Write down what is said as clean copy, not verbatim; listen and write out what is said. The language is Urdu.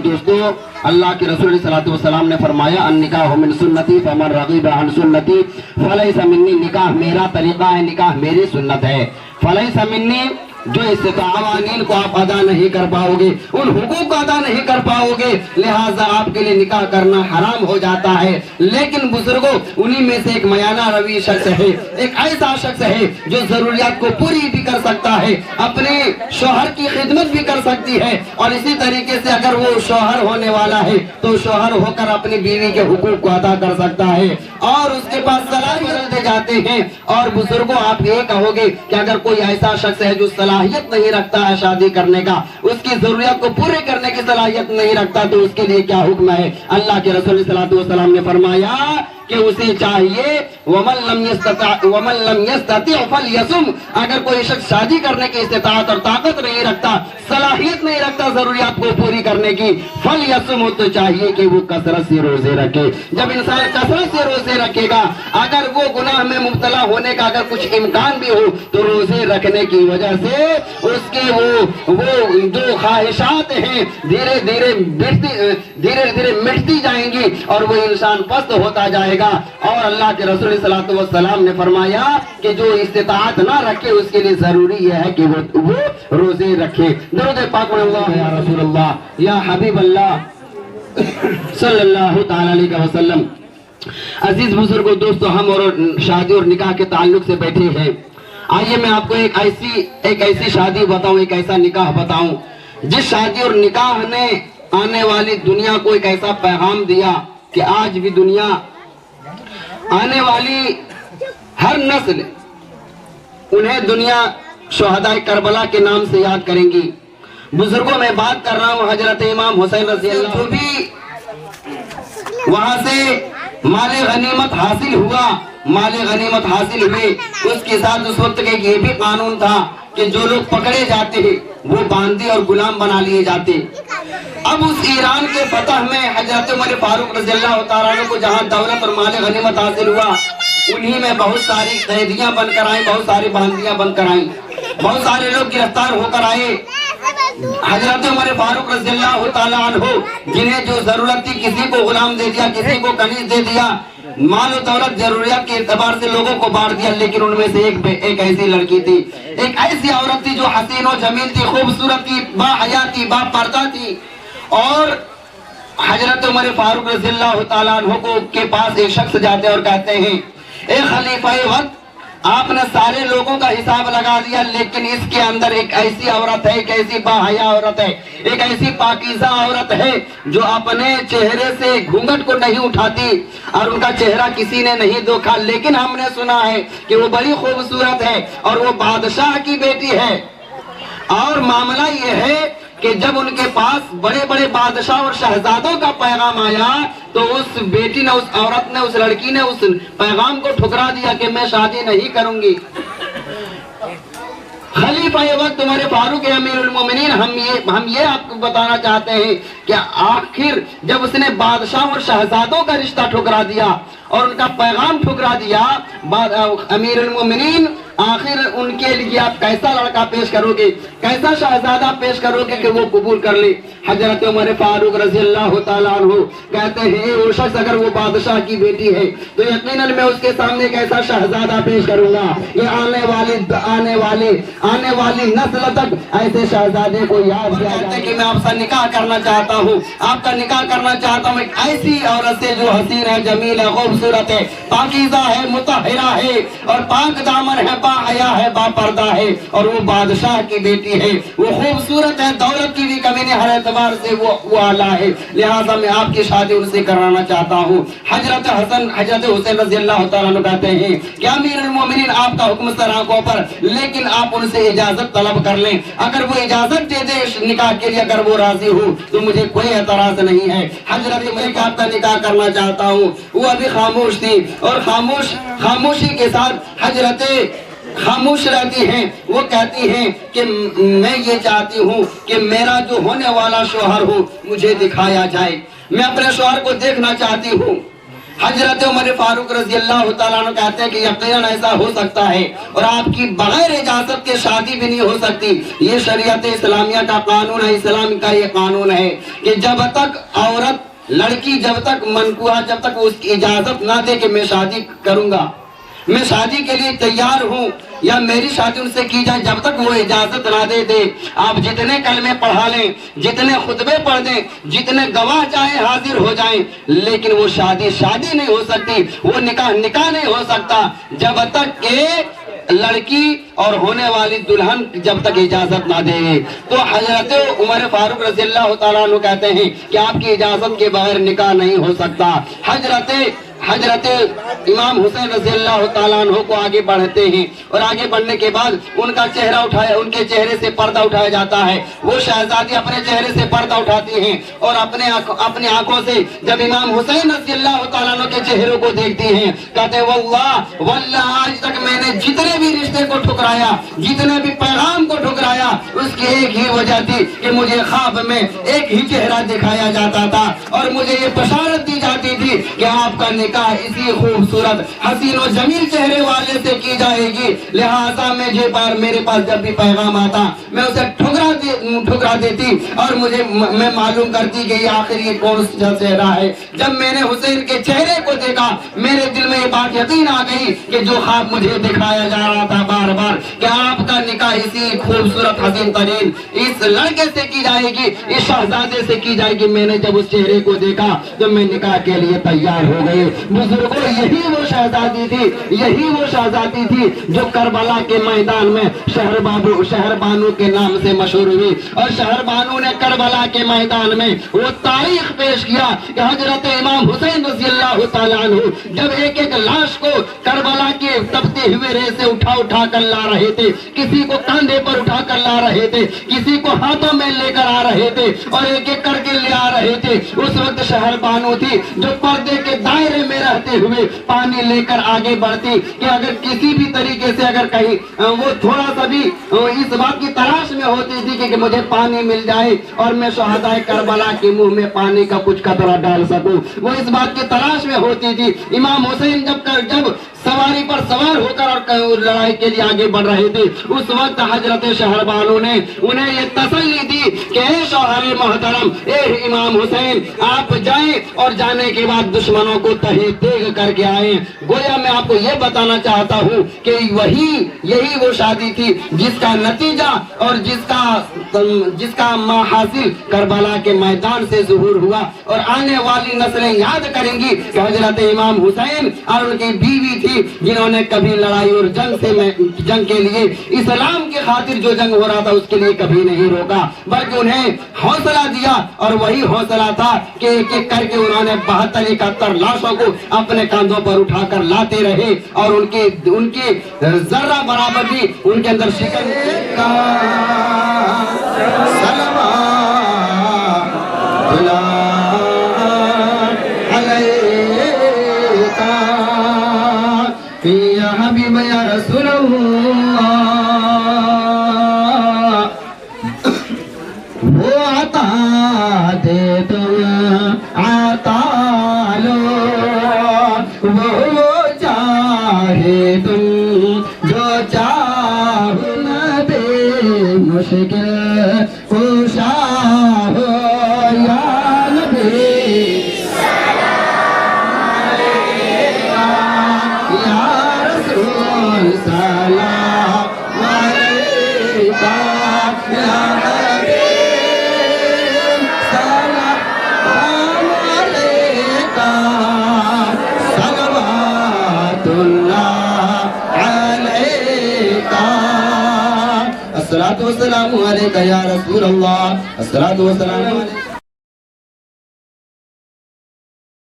دوستو اللہ کے رسول صلی اللہ علیہ وسلم نے فرمایا النکاح من سنتی فمن رغب عن سنتی فلیس منی، نکاح میرا طریقہ ہے، نکاح میری سنت ہے۔ فلیس منی، جو قوانین کو آپ ادا نہیں کر پاؤ گے، ان حقوق کو ادا نہیں کر پاؤ گے، لہٰذا آپ کے لیے نکاح کرنا حرام ہو جاتا ہے۔ لیکن بزرگوں، انہی میں سے ایک میانہ روی شخص ہے، ایک ایسا شخص ہے جو ضروریات کو پوری بھی کر سکتا ہے، اپنے شوہر کی خدمت بھی کر سکتی ہے، اور اسی طریقے سے اگر وہ شوہر ہونے والا ہے تو شوہر ہو کر اپنی بیوی کے حقوق کو ادا کر سکتا ہے، اور اس کے پاس صلاحیت دے جاتے ہیں۔ اور بزرگوں، آپ یہ کہو گے کہ اگر کوئی ایسا شخص ہے جو صلاحیت نہیں رکھتا ہے شادی کرنے کا، اس کی ضروریات کو پورے کرنے کی صلاحیت نہیں رکھتا، تو اس کے لیے کیا حکم ہے؟ اللہ کے رسول صلی اللہ علیہ وسلم نے فرمایا کہ اسے چاہیے وَمَن لَمْ يَسْتَطِعْ فَلْيَصُمْ، اگر کوئی شخص شادی کرنے کی استطاعت اور طاقت نہیں رکھتا، صلاحیت نہیں رکھتا ضروریات کو پوری کرنے کی، فَلْيَصُمْ، تو چاہیے کہ وہ کثرت سے روزے رکھے۔ جب انسان کثرت سے روزے رکھے گا، اگر وہ گناہ میں مبتلا ہونے کا اگر کچھ امکان بھی ہو تو روزے رکھنے کی وجہ سے اس کے وہ جو خواہشات ہیں دھیرے دھیرے مٹتی جائیں گی، اور وہ انسان پست ہوتا جائے گا۔ اور اللہ کے رسول صلی اللہ علیہ وسلم نے فرمایا کہ جو استطاعت نہ رکھے اس کے لیے ضروری یہ ہے کہ وہ روزے رکھے۔ درود پاک پڑھیں، اللہ یا رسول اللہ یا حبیب اللہ صلی اللہ تعالی علیہ وسلم۔ عزیز بزرگوں، دوستو، ہم اور شادی اور نکاح کے تعلق سے بیٹھے ہیں۔ آئیے میں آپ کو ایک ایسی شادی بتاؤں، ایک ایسا نکاح بتاؤں جس شادی اور نکاح نے آنے والی دنیا کو ایک ایسا پیغام دیا کہ آج بھی دنیا آنے والی ہر نسل انہیں دنیا شہدائے کربلا کے نام سے یاد کریں گی۔ بزرگوں، میں بات کر رہا ہوں حضرت امام حسین رضی اللہ عنہ، جو بھی وہاں سے مال غنیمت حاصل ہوا، مال غنیمت حاصل ہوئے، اس کے ساتھ اس وقت کا یہ بھی قانون تھا کہ جو لوگ پکڑے جاتے ہیں وہ باندھی اور غلام بنا لیے جاتے۔ اب اس ایران کے فتح میں حضرت عمر فاروق رضی اللہ تعالیٰ عنہ کو جہاں دولت اور مال غنیمت حاصل ہوا، انہی میں بہت ساری قیدیاں بن کر آئیں، بہت ساری باندیاں بن کر آئیں، بہت سارے لوگ گرفتار ہو کر آئے۔ حضرت عمر فاروق رضی اللہ تعالیٰ عنہ جنہیں جو ضرورت تھی، کسی کو غلام دے دیا، کسی کو کنیز دے دیا، مال و دولت ضروریات کے اعتبار سے لوگوں کو بانٹ دیا، لیکن ان میں سے ایک ایسی لڑکی تھی، ایک ایسی عورت تھی جو حسین و جمیل تھی، خوبصورت تھی، با حیا تھی، با پردہ تھی۔ اور حضرت عمر فاروق رضی اللہ تعالیٰ عنہ کے پاس ایک شخص جاتے اور کہتے ہیں، اے خلیفہ وقت، آپ نے سارے لوگوں کا حساب لگا دیا، لیکن اس کے اندر ایک ایسی عورت ہے، ایک ایسی باحیا عورت ہے، ایک ایسی پاکیزہ عورت ہے جو اپنے چہرے سے گھونگھٹ کو نہیں اٹھاتی، اور ان کا چہرہ کسی نے نہیں دیکھا، لیکن ہم نے سنا ہے کہ وہ بڑی خوبصورت ہے اور وہ بادشاہ کی بیٹی ہے۔ اور معاملہ یہ ہے کہ جب ان کے پاس بڑے بڑے بادشاہ اور شہزادوں کا پیغام آیا تو اس بیٹی نے، اس عورت نے، اس لڑکی نے اس پیغام کو ٹھکرا دیا کہ میں شادی نہیں کروں گی۔ خلیفہ وقت عمر فاروق امیر المومنین، ہم یہ آپ کو بتانا چاہتے ہیں کہ آخر جب اس نے بادشاہ اور شہزادوں کا رشتہ ٹھکرا دیا اور ان کا پیغام ٹھکرا دیا، امیر المومنین آخر ان کے لیے آپ کیسا لڑکا پیش کرو گے، کیسا شہزادہ پیش کرو گے کہ وہ قبول کر لے؟ حضرت عمر فاروق رضی اللہ تعالیٰ عنہ کہتے ہیں وہ شخص اگر وہ بادشاہ کی بیٹی ہے تو یقیناً میں اس کے سامنے ایک ایسا شہزادہ پیش کروں گا، یہ آنے والی نسل تک ایسے شہزادے کو یاد کیا جائے کہ میں آپ سے نکاح کرنا چاہتا ہوں، آپ کا نکاح کرنا چاہتا ہوں ایک ایسی عورت سے جو حسین ہے، جمیل ہے، خوبصورت ہے، پاکیزہ ہے، مطہرہ ہے، اور پاک دامن ہے، با حیا ہے، با پردہ ہے، اور وہ بادشاہ کی بیٹی ہے، وہ خوبصورت ہے، دولت کی بھی کمی نہیں، ہر اعتبار سے وہ اعلیٰ ہے، لہٰذا میں آپ کی شادی ان سے کرانا چاہتا ہوں۔ حضرت حسین رضی اللہ تعالیٰ عنہ کہتے ہیں کہ امیر المومنین آپ کا حکم سر آنکھوں پر، لیکن آپ ان سے اجازت طلب کر لیں، اگر وہ اجازت دے دے نکاح کے لیے، اگر وہ راضی ہو تو مجھے کوئی اعتراض نہیں ہے۔ حضرت میں آپ کا نکاح کرنا چاہتا ہوں۔ وہ ابھی خاموش تھی اور خاموشی کے ساتھ حضرت خاموش رہتی ہیں۔ وہ کہتی ہیں کہ میں یہ چاہتی ہوں کہ میرا جو ہونے والا شوہر ہو مجھے دکھایا جائے، میں اپنے شوہر کو دیکھنا چاہتی ہوں۔ حضرت عمر فاروق رضی اللہ تعالیٰ عنہ کہتے ہیں کہ یقیناً ایسا ہو سکتا ہے اور آپ کی بغیر اجازت کے شادی بھی نہیں ہو سکتی. یہ شریعت اسلامیہ کا قانون ہے، اسلام کا یہ قانون ہے کہ جب تک عورت لڑکی جب تک منکوحہ جب تک اس کی اجازت نہ دے کہ میں شادی کروں گا، میں شادی کے لیے تیار ہوں یا میری شادی ان سے کی جائے، جب تک وہ اجازت نہ دے آپ جتنے کلمے پڑھا لیں، جتنے خطبے پڑھ دیں، جتنے گواہ چاہیں حاضر ہو جائیں، لیکن وہ شادی نہیں ہو سکتی، وہ نکاح نہیں ہو سکتا جب تک کہ لڑکی اور ہونے والی دلہن جب تک اجازت نہ دے. تو حضرت عمر فاروق رضی اللہ تعالیٰ عنہ کہتے ہیں کہ آپ کی اجازت کے بغیر نکاح نہیں ہو سکتا. حضرت امام حسین رضی اللہ تعالیٰ عنہ کو آگے بڑھتے ہیں اور آگے بڑھنے کے بعد ان کا چہرہ ان کے چہرے سے پردہ اٹھایا جاتا ہے. وہ شہزادی اپنے چہرے سے پردہ اٹھاتی ہیں اور اپنے آنکھوں سے جب امام حسین رضی اللہ تعالیٰ عنہ کے چہروں کو دیکھتی ہیں کہتے ہیں واللہ آج تک میں نے جتنے بھی رشتے کو ٹھکرایا، جتنے بھی پیغام کو ٹھکرایا، اس کی ایک ہی وجہ تھی کہ مجھے خواب میں ایک ہی چہرہ دکھایا جاتا تھا اور مجھے یہ بشارت دی جاتی تھی کہ آپ کا نکاح اسی خوبصورت حسین و جمیل چہرے والے سے کی جائے گی. لہٰذا میرے پاس جب بھی پیغام آتا میں اسے ٹھکرا دیتی اور میں معلوم کرتی کہ آخر یہ کون سا چہرہ ہے. جب میں نے حسین کے چہرے کو دیکھا میرے دل میں یہ بات یقین آ گئی کہ جو خواب مجھے دکھایا جا رہا تھا بار بار کہ آپ کا نکاح اسی خوبصورت حسین ترین اس لڑکے سے کی جائے گی، اس شہزادے سے کی جائے گی. میں نے جب اس چہرے کو دیکھا تو میں نکاح کے لیے تیار ہو گئی. بزرگوں یہی وہ شہزادی تھی جو کربلا کے میدان میں شہر بانو کے نام سے مشہور ہوئی اور شہر بانو نے کربلا کے میدان میں وہ تاریخ پیش کیا کہ حضرت امام حسین رضی اللہ تعالیٰ عنہ جب ایک لاش کو کربلا کے تپتے ہوئے ریت سے اٹھا کر لا رہے تھے، کسی کو کاندھے پر اٹھا کر لا رہے تھے، کسی کو ہاتھوں میں لے کر آ رہے تھے اور ایک ایک کر کے لے آ رہے تھے. اس وقت شہر بانو تھی جو پردے کے دائرے میں رہتے ہوئے پانی لے کر آگے بڑھتی کہ اگر کسی بھی طریقے سے اگر کہیں وہ تھوڑا سا بھی اس بات کی تلاش میں ہوتی تھی کہ مجھے پانی مل جائے اور میں شہدائے کربلا کے منہ میں پانی کا کچھ قطرہ ڈال سکوں، وہ اس بات کی تلاش میں ہوتی تھی. امام حسین جب سواری پر سوار ہو کر اور لڑائی کے لیے آگے بڑھ رہے تھے اس وقت حضرت شہر بانو نے انہیں یہ تسلی دی کہ اے شوہر محترم، اے امام حسین، آپ جائیں اور جانے کے بعد دشمنوں کو تہی تیغ کر کے آئیں. گویا میں آپ کو یہ بتانا چاہتا ہوں کہ یہی وہ شادی تھی جس کا نتیجہ اور جس کا محاصل کربلا کے میدان سے ظہور ہوا اور آنے والی نسلیں یاد کریں گی کہ حضرت امام حسین اور ان کی بیوی تھی جنہوں نے کبھی لڑائی اور جنگ کے لیے اسلام کی خاطر جو جنگ ہو رہا تھا اس کے لیے کبھی نہیں روکا، بلکہ انہیں حوصلہ دیا اور وہی حوصلہ تھا کہ ایک ایک کر کے انہوں نے 72-71 لاشوں کو اپنے کاندھوں پر اٹھا کر لاتے رہے اور ان کے ذرہ برابر بھی ان کے اندر شکن کا یا حبیب یا رسول اللہ وہ عطا دے تم عطا لو، وہ چاہے تم جو چاہو نہ دے مشکل کشا ہو یا نبی الصلاة والسلام علیکہ یا رسول اللہ، الصلاة والسلام علیکہ